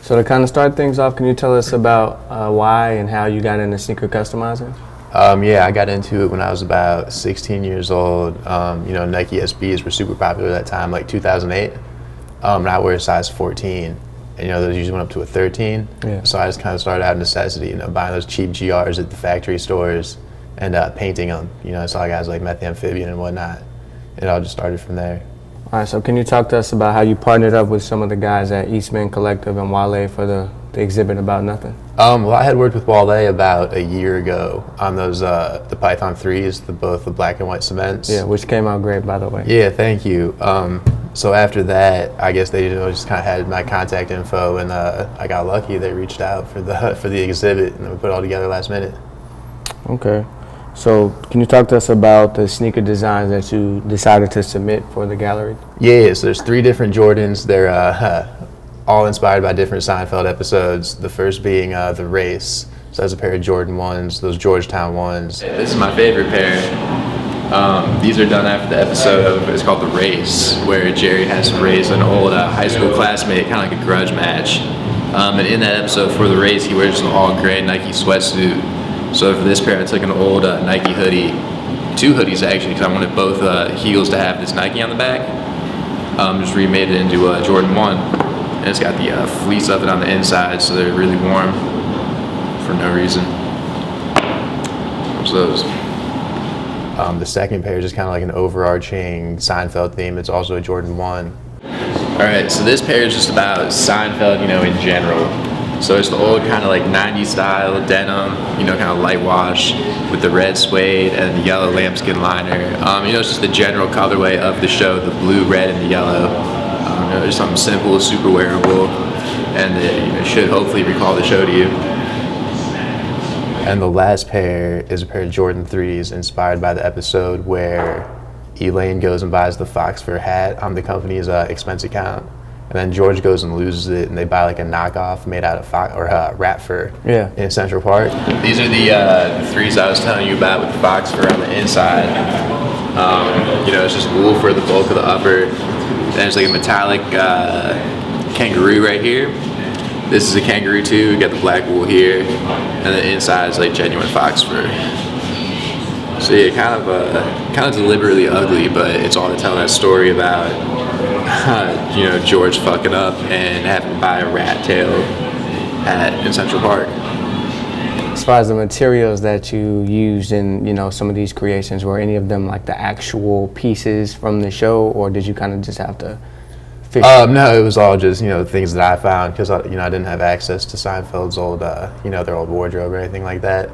So to kind of start things off, can you tell us about why and how you got into sneaker customizing? Yeah, I got into it when I was about 16 years old. Nike SBs were super popular at that time, like 2008. And I wear a size 14, and those usually went up to a 13. Yeah. So I just kind of started out of necessity, buying those cheap GRs at the factory stores and painting them. I saw guys like Methamphibian and whatnot. It all just started from there. All right, so can you talk to us about how you partnered up with some of the guys at Eastman Collective and Wale for the exhibit About Nothing? Well, I had worked with Wale about a year ago on those the Python 3s, both the black and white cements. Yeah, which came out great, by the way. Yeah, thank you. So after that, I guess they just kind of had my contact info, and I got lucky. They reached out for the exhibit, and then we put it all together last minute. Okay. So can you talk to us about the sneaker designs that you decided to submit for the gallery? Yeah, so there's 3 different Jordans. They're all inspired by different Seinfeld episodes. The first being The Race. So that's a pair of Jordan 1s, those Georgetown 1s. This is my favorite pair. These are done after the episode of, it's called The Race, where Jerry has to race an old high school classmate, kind of like a grudge match. And in that episode for The Race, he wears an all gray Nike sweatsuit. So for this pair, I took an old Nike hoodie, 2 hoodies actually, because I wanted both heels to have this Nike on the back. Just remade it into Jordan 1. And it's got the fleece of it on the inside, so they're really warm for no reason. What's those? The second pair is just kind of like an overarching Seinfeld theme. It's also a Jordan 1. Alright, so this pair is just about Seinfeld, in general. So it's the old kind of like 90s style denim, kind of light wash with the red suede and the yellow lambskin liner. It's just the general colorway of the show, the blue, red, and the yellow. Just something simple, super wearable, and it should hopefully recall the show to you. And the last pair is a pair of Jordan 3s inspired by the episode where Elaine goes and buys the Fox fur hat on the company's expense account. And then George goes and loses it, and they buy like a knockoff made out of rat fur in Central Park. These are the 3s I was telling you about with the fox fur on the inside. It's just wool for the bulk of the upper. Then there's like a metallic kangaroo right here. This is a kangaroo too. We got the black wool here, and the inside is like genuine fox fur. So yeah, kind of deliberately ugly, but it's all to tell that story about George fucking up and having to buy a rat tail hat in Central Park. As far as the materials that you used in, some of these creations, were any of them like the actual pieces from the show, or did you kind of just have to fish? No, it was all just, things that I found because, I didn't have access to Seinfeld's old, their old wardrobe or anything like that.